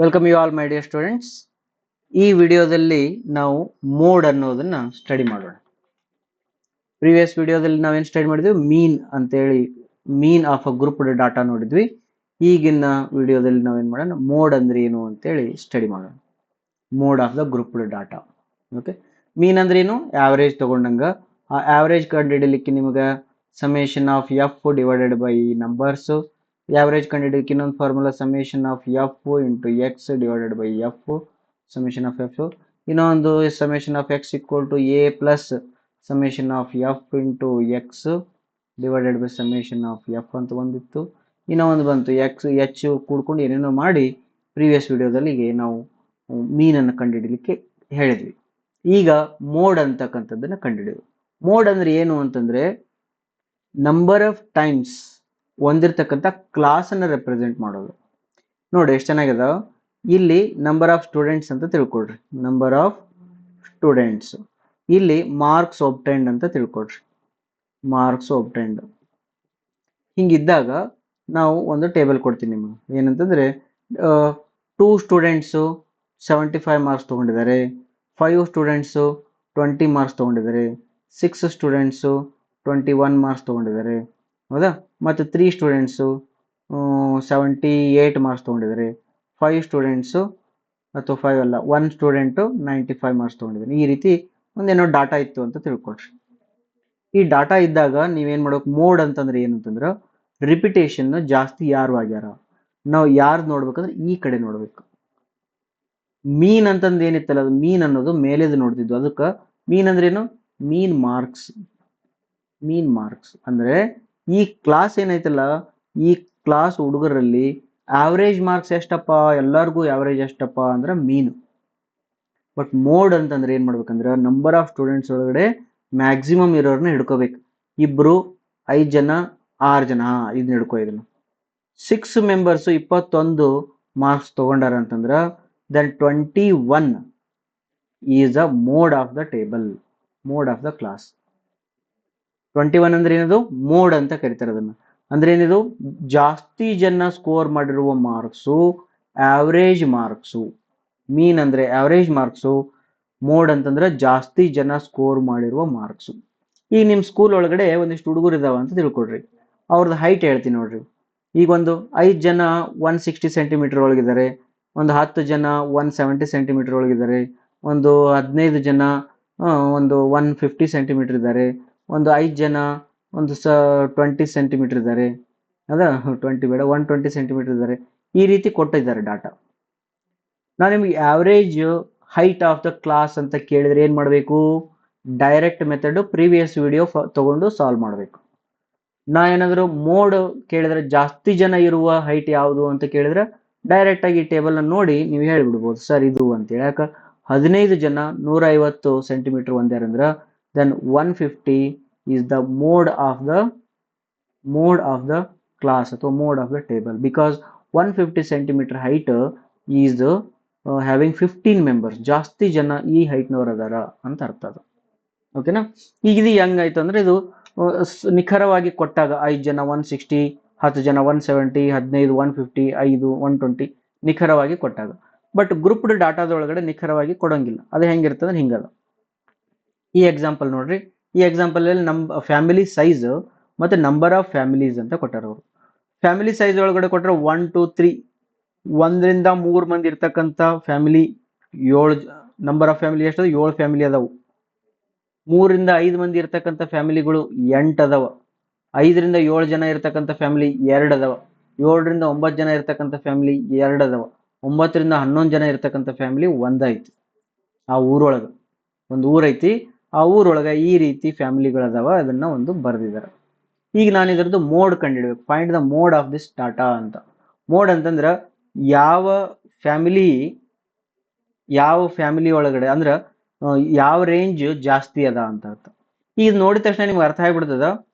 Welcome you all my dear students. ಈ ವಿಡಿಯೋದಲ್ಲಿ ನಾವು ಮೋಡ್ ಅನ್ನೋದನ್ನ ಸ್ಟಡಿ ಮಾಡೋಣ. ಪ್ರೀವಿಯಸ್ ವಿಡಿಯೋದಲ್ಲಿ ನಾವೇನು ಸ್ಟಡಿ ಮಾಡಿದ್ವಿ, ಮೀನ್ ಅಂತೇಳಿ mean of a group data ನೋಡಿದ್ವಿ. ಈಗಿನ ವಿಡಿಯೋದಲ್ಲಿ ನಾವೇನು ಮಾಡೋಣ, ಮೋಡ್ ಅಂದ್ರೆ ಏನು ಅಂತೇಳಿ ಸ್ಟಡಿ ಮಾಡೋಣ. Mode of the group data. Okay, mean ಅಂದ್ರೆ ಏನು? ಆವರೇಜ್ ತಗೊಂಡಂಗ ಆ ಆವರೇಜ್ ಕಂಡುಹಿಡಿಯಲಿಕ್ಕೆ ನಿಮಗೆ summation of f divided by numbers. Average ಕಂಡುಹಿಡಿಯಲಿಕ್ಕೆ ಇನ್ನೊಂದು formula summation of f into x divided by f, summation of f. ಇನ್ನೊಂದು summation of x equal to a plus summation of f into x divided by summation of f ಅಂತ ಬಂದಿತ್ತು. ಇನ್ನೂ ಒಂದು ಬಂತು X H ಕೂಡ್ಕೊಂಡು ಏನೇನೋ ಮಾಡಿ previous ವಿಡಿಯೋದಲ್ಲಿ ನಾವು ಮೀನನ್ನು ಕಂಡುಹಿಡಿಯಲಿಕ್ಕೆ ಹೇಳಿದ್ವಿ. ಈಗ ಮೋಡ್ ಅಂತಕ್ಕಂಥದ್ದನ್ನು ಕಂಡುಹಿಡಿಯೋದು. ಮೋಡ್ ಅಂದ್ರೆ ಏನು ಅಂತಂದ್ರೆ ನಂಬರ್ ಆಫ್ ಟೈಮ್ಸ್ ಹೊಂದಿರತಕ್ಕಂಥ ಕ್ಲಾಸ್ ಅನ್ನು ರೆಪ್ರೆಸೆಂಟ್ ಮಾಡೋದು. ನೋಡಿ ಎಷ್ಟು ಚೆನ್ನಾಗಿದೆ. ಇಲ್ಲಿ ನಂಬರ್ ಆಫ್ ಸ್ಟೂಡೆಂಟ್ಸ್ ಅಂತ ತಿಳ್ಕೊಳ್ರಿ, ನಂಬರ್ ಆಫ್ ಸ್ಟೂಡೆಂಟ್ಸ್. ಇಲ್ಲಿ ಮಾರ್ಕ್ಸ್ ಒಬ್ಟೈನ್ಡ್ ಅಂತ ತಿಳ್ಕೊಳ್ರಿ, ಮಾರ್ಕ್ಸ್ ಒಬ್ಟೈನ್ಡ್. ಹಿಂಗಿದ್ದಾಗ ನಾವು ಒಂದು ಟೇಬಲ್ ಕೊಡ್ತೀನಿ ನಿಮಗೆ. ಏನಂತಂದ್ರೆ 2 ಸ್ಟೂಡೆಂಟ್ಸು 75 ಮಾರ್ಕ್ಸ್ ತೊಗೊಂಡಿದ್ದಾರೆ, 5 ಸ್ಟೂಡೆಂಟ್ಸು 20 ಮಾರ್ಕ್ಸ್ ತೊಗೊಂಡಿದ್ದಾರೆ, 6 ಸ್ಟೂಡೆಂಟ್ಸು 21 ಮಾರ್ಕ್ಸ್ ತೊಗೊಂಡಿದ್ದಾರೆ, ಹೌದಾ? ಮತ್ತು 3 ಸ್ಟೂಡೆಂಟ್ಸು 78 ಮಾರ್ಕ್ಸ್ ತೊಗೊಂಡಿದ್ದಾರೆ, 5 ಸ್ಟೂಡೆಂಟ್ಸು ಅಥವಾ 5 ಅಲ್ಲ 1 ಸ್ಟೂಡೆಂಟು 95 ಮಾರ್ಕ್ಸ್ ತೊಗೊಂಡಿದ್ದಾರೆ. ಈ ರೀತಿ ಒಂದೇನೋ ಡಾಟಾ ಇತ್ತು ಅಂತ ತಿಳ್ಕೊಳ್ರಿ. ಈ ಡಾಟಾ ಇದ್ದಾಗ ನೀವೇನು ಮಾಡ್ಬೇಕು, ಮೋಡ್ ಅಂತಂದ್ರೆ ಏನಂತಂದ್ರೆ ರಿಪಿಟೇಷನ್ ಜಾಸ್ತಿ ಯಾರು ಆಗ್ಯಾರ, ನಾವು ಯಾರು ನೋಡ್ಬೇಕಂದ್ರೆ ಈ ಕಡೆ ನೋಡ್ಬೇಕು. ಮೀನ್ ಅಂತಂದು ಏನಿತ್ತಲ್ಲ, ಅದು ಮೀನ್ ಅನ್ನೋದು ಮೇಲೆದು ನೋಡ್ತಿದ್ವು. ಅದಕ್ಕೆ ಮೀನ್ ಅಂದ್ರೆ ಏನು? ಮೀನ್ ಮಾರ್ಕ್ಸ್. ಮೀನ್ ಮಾರ್ಕ್ಸ್ ಅಂದ್ರೆ ಈ ಕ್ಲಾಸ್ ಏನೈತಲ್ಲ, ಈ ಕ್ಲಾಸ್ ಹುಡುಗರಲ್ಲಿ ಆವರೇಜ್ ಮಾರ್ಕ್ಸ್ ಎಷ್ಟಪ್ಪ, ಎಲ್ಲರಿಗೂ ಆವರೇಜ್ ಎಷ್ಟಪ್ಪ ಅಂದ್ರೆ ಮೀನ್. ಬಟ್ ಮೋಡ್ ಅಂತಂದ್ರೆ ಏನ್ ಮಾಡ್ಬೇಕಂದ್ರೆ ನಂಬರ್ ಆಫ್ ಸ್ಟೂಡೆಂಟ್ಸ್ ಒಳಗಡೆ ಮ್ಯಾಕ್ಸಿಮಮ್ ಇರೋರ್ನ ಹಿಡ್ಕೋಬೇಕು. 2, 5 ಜನ, 6 ಜನ, ಇದನ್ನ ಹಿಡ್ಕೋ. ಇದನ್ನು 6 ಮೆಂಬರ್ಸ್ 21 ಮಾರ್ಕ್ಸ್ ತಗೊಂಡಾರ ಅಂತಂದ್ರ then 21 is a mode of the table, mode of the class. 21 ಅಂದ್ರೆ ಏನದು? ಮೋಡ್ ಅಂತ ಕರೀತಾರೆ ಅದನ್ನ. ಅಂದ್ರೆ ಏನಿದು? ಜಾಸ್ತಿ ಜನ ಸ್ಕೋರ್ ಮಾಡಿರುವ ಮಾರ್ಕ್ಸು ಆವರೇಜ್ ಮಾರ್ಕ್ಸು. ಮೀನ್ ಅಂದ್ರೆ ಆವರೇಜ್ ಮಾರ್ಕ್ಸು, ಮೋಡ್ ಅಂತಂದ್ರೆ ಜಾಸ್ತಿ ಜನ ಸ್ಕೋರ್ ಮಾಡಿರುವ ಮಾರ್ಕ್ಸು. ಈಗ ನಿಮ್ಮ ಸ್ಕೂಲ್ ಒಳಗಡೆ ಒಂದಿಷ್ಟು ಹುಡುಗರು ಇದಾವ ಅಂತ ತಿಳ್ಕೊಡ್ರಿ. ಅವ್ರದ್ದು ಹೈಟ್ ಹೇಳ್ತೀನಿ ನೋಡ್ರಿ. ಈಗ ಒಂದು 5 ಜನ 160 ಸೆಂಟಿಮೀಟರ್ ಒಳಗಿದ್ದಾರೆ, ಒಂದು 10 ಜನ 170 ಸೆಂಟಿಮೀಟರ್ ಒಳಗಿದ್ದಾರೆ, ಒಂದು 15 ಜನ ಒಂದು 150 ಸೆಂಟಿಮೀಟರ್ ಇದ್ದಾರೆ, ಒಂದು 5 ಜನ ಒಂದು 20 ಸೆಂಟಿಮೀಟರ್ ಇದ್ದಾರೆ, ಅದ 20 ಬೇಡ 120 ಸೆಂಟಿಮೀಟರ್ ಇದ್ದಾರೆ. ಈ ರೀತಿ ಕೊಟ್ಟಿದ್ದಾರೆ ಡಾಟಾ. ನಾವು ನಿಮ್ಗೆ average height of the class ಅಂತ ಕೇಳಿದ್ರೆ ಏನ್ ಮಾಡಬೇಕು? ಡೈರೆಕ್ಟ್ ಮೆಥಡ್ ಪ್ರೀವಿಯಸ್ ವಿಡಿಯೋ ತಗೊಂಡು ಸಾಲ್ವ್ ಮಾಡಬೇಕು. ನಾ ಏನಾದ್ರು ಮೋಡ್ ಕೇಳಿದ್ರೆ ಜಾಸ್ತಿ ಜನ ಇರುವ ಹೈಟ್ ಯಾವುದು ಅಂತ ಕೇಳಿದ್ರೆ ಡೈರೆಕ್ಟ್ ಆಗಿ ಟೇಬಲ್ ಅನ್ನು ನೋಡಿ ನೀವು ಹೇಳ್ಬಿಡ್ಬೋದು, ಸರ್ ಇದು ಅಂತೇಳಿ. ಯಾಕೆ 15 ಜನ 150 ಸೆಂಟಿಮೀಟರ್ ಒಂದ್ಯಾರಂದ್ರ then 150 is the mode of the class ಅಥವಾ mode of the table. Because 150 centimetre height is having 15 members. ಜಾಸ್ತಿ ಜನ ಈ ಹೈಟ್ನವ್ರು ಅದಾರ ಅಂತ ಅರ್ಥ ಅದು. ಓಕೆನಾ? ಈಗ ಇದು ಹೆಂಗಾಯ್ತು ಅಂದ್ರೆ ಇದು ನಿಖರವಾಗಿ ಕೊಟ್ಟಾಗ 5 ಜನ 160, 10 ಜನ 170, 15 150, 5 120 ನಿಖರವಾಗಿ ಕೊಟ್ಟಾಗ. ಬಟ್ ಗ್ರೂಪ್ಡ್ ಡಾಟಾದೊಳಗಡೆ ನಿಖರವಾಗಿ ಕೊಡೋಂಗಿಲ್ಲ. ಅದು ಹೆಂಗಿರ್ತದೆ? ಹಿಂಗದ. ಈ ಎಕ್ಸಾಂಪಲ್ ನೋಡ್ರಿ. ಈ ಎಕ್ಸಾಂಪಲ್ ಅಲ್ಲಿ ಫ್ಯಾಮಿಲಿ ಸೈಜ್ ಮತ್ತೆ ನಂಬರ್ ಆಫ್ ಫ್ಯಾಮಿಲೀಸ್ ಅಂತ ಕೊಟ್ಟಾರ ಅವರು. ಫ್ಯಾಮಿಲಿ ಸೈಜ್ ಒಳಗಡೆ ಕೊಟ್ಟರೆ 1 2 3 1ರಿಂದ 3 ಮಂದಿ ಇರ್ತಕ್ಕಂಥ ಫ್ಯಾಮಿಲಿ 7 ನಂಬರ್ ಆಫ್ ಫ್ಯಾಮಿಲಿ ಎಷ್ಟು? 7 ಫ್ಯಾಮಿಲಿ ಅದಾವು. 3ರಿಂದ 5 ಮಂದಿ ಇರ್ತಕ್ಕಂಥ ಫ್ಯಾಮಿಲಿಗಳು 8 ಅದಾವ. 5ರಿಂದ 7 ಜನ ಇರ್ತಕ್ಕಂಥ ಫ್ಯಾಮಿಲಿ 2 ಅದಾವ. 7ರಿಂದ 9 ಜನ ಇರ್ತಕ್ಕಂಥ ಫ್ಯಾಮಿಲಿ 2 ಅದಾವ. 9ರಿಂದ 11 ಜನ ಇರ್ತಕ್ಕಂಥ ಫ್ಯಾಮಿಲಿ 1 ಐತಿ. ಆ ಊರೊಳಗ ಒಂದು ಊರೈತಿ, ಆ ಊರೊಳಗ ಈ ರೀತಿ ಫ್ಯಾಮಿಲಿಗಳದಾವ. ಅದನ್ನ ಒಂದು ಬರೆದಿದ್ದಾರೆ. ಈಗ ನಾನು ಇದರದ್ದು ಮೋಡ್ ಕಂಡಿಡ್ಬೇಕು. Find the mode of this data ಅಂತ. ಮೋಡ್ ಅಂತಂದ್ರ ಯಾವ ಫ್ಯಾಮಿಲಿ ಒಳಗಡೆ ಅಂದ್ರ ಯಾವ ರೇಂಜ್ ಜಾಸ್ತಿ ಅದ ಅಂತ ಅರ್ಥ. ಈಗ ನೋಡಿದ ತಕ್ಷಣ ನಿಮ್ಗೆ ಅರ್ಥ ಆಗ್ಬಿಡ್ತದ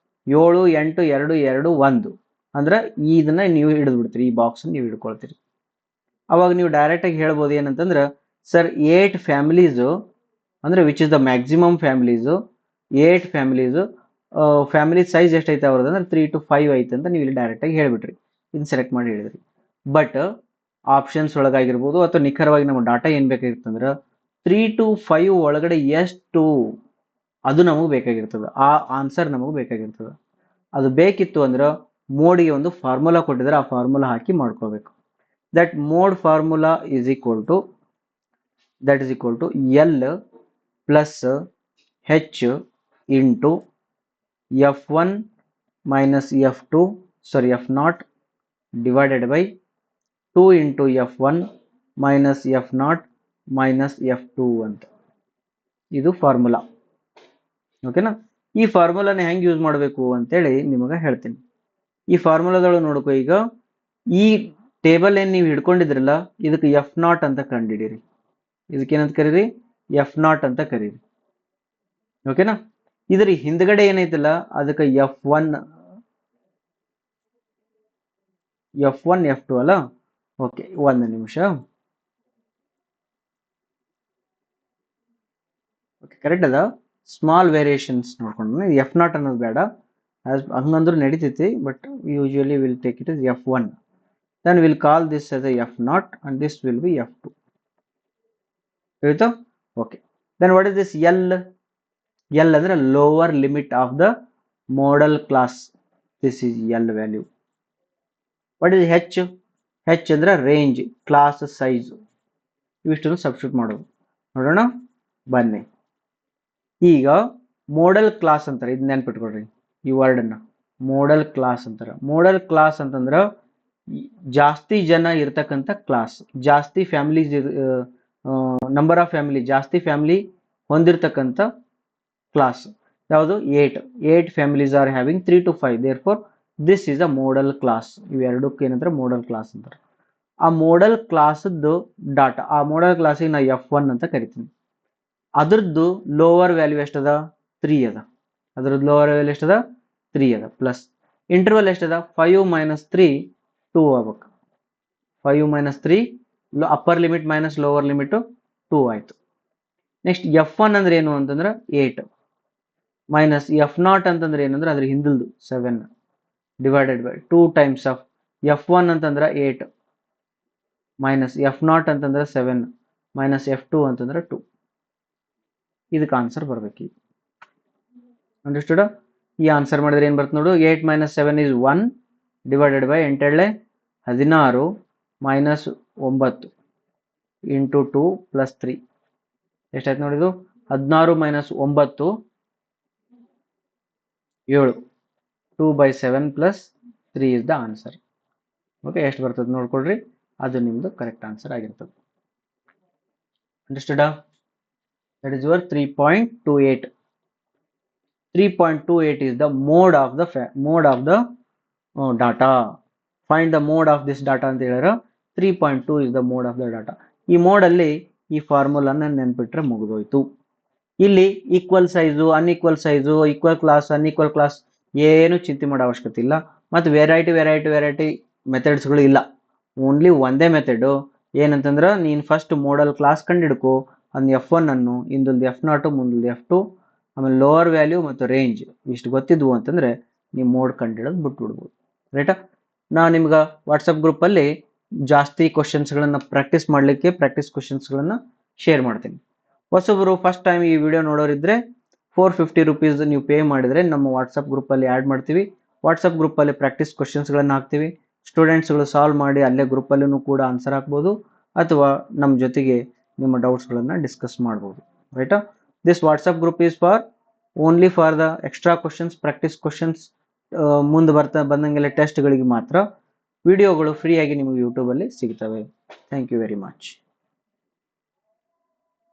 7 8 2 2 1 ಅಂದ್ರ ಇದನ್ನ ನೀವು ಹಿಡಿದು ಬಿಡ್ತೀರಿ, ಈ ಬಾಕ್ಸ್ ನೀವು ಹಿಡ್ಕೊಳ್ತೀರಿ. ಅವಾಗ ನೀವು ಡೈರೆಕ್ಟ್ ಆಗಿ ಹೇಳ್ಬೋದು ಏನಂತಂದ್ರ, ಸರ್ 8 ಫ್ಯಾಮಿಲೀಸ್ ಅಂದ್ರೆ which is the maximum families, 8 families family size ಎಷ್ಟೈತೆ ಅವ್ರದ್ದು ಅಂದ್ರೆ 3 to 5 ಐತೆ ಅಂತ ನೀವು ಇಲ್ಲಿ ಡೈರೆಕ್ಟ್ ಆಗಿ ಹೇಳ್ಬಿಟ್ರಿ. ಇದನ್ನ ಸೆಲೆಕ್ಟ್ ಮಾಡಿ ಹೇಳಿದ್ರಿ. ಬಟ್ ಆಪ್ಷನ್ಸ್ ಒಳಗಾಗಿರ್ಬೋದು ಅಥವಾ ನಿಖರವಾಗಿ ನಮ್ಮ ಡಾಟಾ ಏನು ಬೇಕಾಗಿರ್ತಂದ್ರೆ 3 to 5 ಒಳಗಡೆ ಎಷ್ಟು ಅದು ನಮಗೆ ಬೇಕಾಗಿರ್ತದೆ, ಆ ಆನ್ಸರ್ ನಮಗೆ ಬೇಕಾಗಿರ್ತದೆ. ಅದು ಬೇಕಿತ್ತು ಅಂದ್ರೆ ಮೋಡ್ಗೆ ಒಂದು ಫಾರ್ಮುಲಾ ಕೊಟ್ಟಿದ್ರೆ ಆ ಫಾರ್ಮುಲಾ ಹಾಕಿ ಮಾಡ್ಕೋಬೇಕು. That mode formula is equal to L plus H into F1 minus F2 F0 divided by 2 into F1 minus F0 minus F2 ಅಂತ. ಇದು ಫಾರ್ಮುಲಾ. ಓಕೆನಾ? ಈ ಫಾರ್ಮುಲಾನ ಹೆಂಗೆ ಯೂಸ್ ಮಾಡಬೇಕು ಅಂತೇಳಿ ನಿಮಗೆ ಹೇಳ್ತೀನಿ. ಈ ಫಾರ್ಮುಲಾದೊಳಗೆ ನೋಡ್ಕೋ, ಈಗ ಈ ಟೇಬಲ್ ಏನು ನೀವು ಹಿಡ್ಕೊಂಡಿದ್ರಲ್ಲ ಇದಕ್ಕೆ F0 ಅಂತ ಕಂಡಿಡೀರಿ. ಇದಕ್ಕೇನಂತ ಕರೀರಿ? F0 ಅಂತ ಕರೀರಿ. ಓಕೆನಾ? ಇದ್ರ ಹಿಂದ್ಗಡೆ ಏನೈತಲ್ಲ ಅದಕ್ಕೆ F1 F2 ಅಲ್ಲ. ಓಕೆ, ಒಂದು ನಿಮಿಷ. ಓಕೆ, ಕರೆಕ್ಟ್ ಅದ. ಸ್ಮಾಲ್ ವೇರಿಯೇಷನ್ಸ್ ನೋಡ್ಕೊಂಡು F0 ಅನ್ನೋದು ಬೇಡ, ಹಂಗಂದ್ರೂ ನಡೀತೈತಿ, but usually will take it is F1. then we'll call this as a F0 and this will be F2. Okay, then what is this L? L ಅಂದ್ರೆ lower limit of the model class. This is L value. What is H? H ಅಂದ್ರೆ range, class size. ಇವಿಷ್ಟನ್ನು substitute ಮಾಡೋದು. ನೋಡೋಣ ಬನ್ನಿ. ಈಗ model class ಅಂತಾರೆ, ಇದು ನೆನ್ಪಿಟ್ಕೊಡ್ರಿ ಈ word ಅನ್ನ. ಮೋಡಲ್ ಕ್ಲಾಸ್ ಅಂತಾರೆ. ಮೋಡಲ್ ಕ್ಲಾಸ್ ಅಂತಂದ್ರೆ ಜಾಸ್ತಿ ಜನ ಇರ್ತಕ್ಕಂಥ ಕ್ಲಾಸ್, ಜಾಸ್ತಿ ಫ್ಯಾಮಿಲೀಸ್, ನಂಬರ್ ಆಫ್ ಫ್ಯಾಮಿಲಿ, ಜಾಸ್ತಿ ಫ್ಯಾಮಿಲಿ ಹೊಂದಿರತಕ್ಕಂಥ ಕ್ಲಾಸ್. ಯಾವುದು? 8 families are having 3 to 5. Therefore this is a modal class. ಇವೆರಡಕ್ಕೆ ಏನಂದ್ರೆ ಮೋಡಲ್ ಕ್ಲಾಸ್ ಅಂತಾರೆ. ಆ ಮೋಡಲ್ ಕ್ಲಾಸದ್ದು ಡಾಟಾ, ಆ ಮೋಡಲ್ ಕ್ಲಾಸಿಗೆ ನಾ F1 ಅಂತ ಕರಿತೀನಿ. ಅದ್ರದ್ದು ಲೋವರ್ ವ್ಯಾಲ್ಯೂ ಎಷ್ಟದ? 3 ಅದ. ಅದ್ರದ್ದು ಲೋವರ್ ವ್ಯಾಲ್ಯೂ ಎಷ್ಟದ? 3 ಅದ. Plus interval ಎಷ್ಟದ? 5 ಮೈನಸ್ 3 2 ಆಗ್ಬೇಕು. 5 minus 3 upper limit minus lower limit 2 ಆಯ್ತು. ನೆಕ್ಸ್ಟ್ F1 ಅಂದ್ರೆ ಏನು ಅಂತಂದ್ರೆ 8 ಮೈನಸ್ F0 ಅಂತಂದ್ರೆ ಏನಂದ್ರೆ ಅದ್ರ ಹಿಂದಿಲ್ದು 7 divided by 2 times of F1 ಅಂತಂದ್ರೆ 8 ಮೈನಸ್ F0 ಅಂತಂದ್ರೆ 7 ಮೈನಸ್ F2 ಅಂತಂದ್ರೆ 2. ಇದಕ್ಕೆ ಆನ್ಸರ್ ಬರ್ಬೇಕು. ಅಂಡರ್ಸ್ಟುಡ್? ಈ ಆನ್ಸರ್ ಮಾಡಿದ್ರೆ ಏನು ಬರ್ತದೆ ನೋಡು. 8 minus 7 is 1 divided by 8 16 minus 9 into 2 plus 3 ಎಷ್ಟಾಯ್ತು ನೋಡಿದು? 16 minus 9 7. 2 by 7 plus 3 is the answer. Okay, ಎಷ್ಟು ಬರ್ತದೆ ನೋಡ್ಕೊಳ್ರಿ, ಅದು ನಿಮ್ದು ಕರೆಕ್ಟ್ ಆನ್ಸರ್ ಆಗಿರ್ತದೆ. Understood? That is your 3.28. 3.28 is the mode of the data. Find the mode of this data ಅಂತ ಹೇಳಿದ್ರೆ 3.2 is the mode of the data. ಈ mode ಅಲ್ಲಿ ಈ ಫಾರ್ಮುಲಾನ ನೆನ್ಪಿಟ್ರೆ ಮುಗಿದೋಯ್ತು. ಇಲ್ಲಿ equal size, unequal size, equal class, unequal class ಏನು ಚಿಂತೆ ಮಾಡೋ ಅವಶ್ಯಕತೆ ಇಲ್ಲ. ಮತ್ತು ವೆರೈಟಿ ಮೆಥಡ್ಸ್ಗಳು ಇಲ್ಲ. ಓನ್ಲಿ ಒಂದೇ ಮೆಥಡು ಏನಂತಂದ್ರೆ ನೀನು ಫಸ್ಟ್ ಮೋಡಲ್ ಕ್ಲಾಸ್ ಕಂಡಿಡ್ಕೊ. ಅದನ್ನ F1 ಅನ್ನು, ಇಂದೊಂದು F0, ಮುಂದೊಂದು F2, ಆಮೇಲೆ ಲೋವರ್ ವ್ಯಾಲ್ಯೂ ಮತ್ತು ರೇಂಜ್ ಇಷ್ಟು ಗೊತ್ತಿದ್ವು ಅಂತಂದ್ರೆ ನೀವು ಮೋಡ್ ಕಂಡಿಡೋದು ಬಿಟ್ಬಿಡ್ಬೋದು. ರೈಟಾ? ನಾನು ನಿಮ್ಗೆ ವಾಟ್ಸಪ್ ಗ್ರೂಪಲ್ಲಿ ಜಾಸ್ತಿ ಕ್ವಶನ್ಸ್ಗಳನ್ನು ಪ್ರಾಕ್ಟೀಸ್ ಮಾಡಲಿಕ್ಕೆ ಪ್ರಾಕ್ಟೀಸ್ ಕ್ವಶನ್ಸ್ಗಳನ್ನು ಶೇರ್ ಮಾಡ್ತೀನಿ. ಹೊಸಬರು ಫಸ್ಟ್ ಟೈಮ್ ಈ ವಿಡಿಯೋ ನೋಡೋರಿದ್ರೆ 450 rupees ನೀವು ಪೇ ಮಾಡಿದರೆ ನಮ್ಮ ವಾಟ್ಸಪ್ ಗ್ರೂಪಲ್ಲಿ ಆ್ಯಡ್ ಮಾಡ್ತೀವಿ. ವಾಟ್ಸಪ್ ಗ್ರೂಪಲ್ಲಿ ಪ್ರಾಕ್ಟೀಸ್ ಕ್ವಶನ್ಸ್ಗಳನ್ನು ಹಾಕ್ತೀವಿ. ಸ್ಟೂಡೆಂಟ್ಸ್ಗಳು ಸಾಲ್ವ್ ಮಾಡಿ ಅಲ್ಲೇ ಗ್ರೂಪಲ್ಲೂ ಕೂಡ ಆನ್ಸರ್ ಹಾಕ್ಬೋದು, ಅಥವಾ ನಮ್ಮ ಜೊತೆಗೆ ನಿಮ್ಮ ಡೌಟ್ಸ್ಗಳನ್ನು ಡಿಸ್ಕಸ್ ಮಾಡ್ಬೋದು. ರೈಟಾ? This WhatsApp group is only for the extra questions, practice questions. ಮುಂದೆ ಬಂದಂಗೆಲ್ಲ ಟೆಸ್ಟ್ಗಳಿಗೆ ಮಾತ್ರ. ವಿಡಿಯೋಗಳು ಫ್ರೀಯಾಗಿ ನಿಮಗೆ ಯೂಟ್ಯೂಬಲ್ಲಿ ಸಿಗ್ತವೆ. Thank you very much.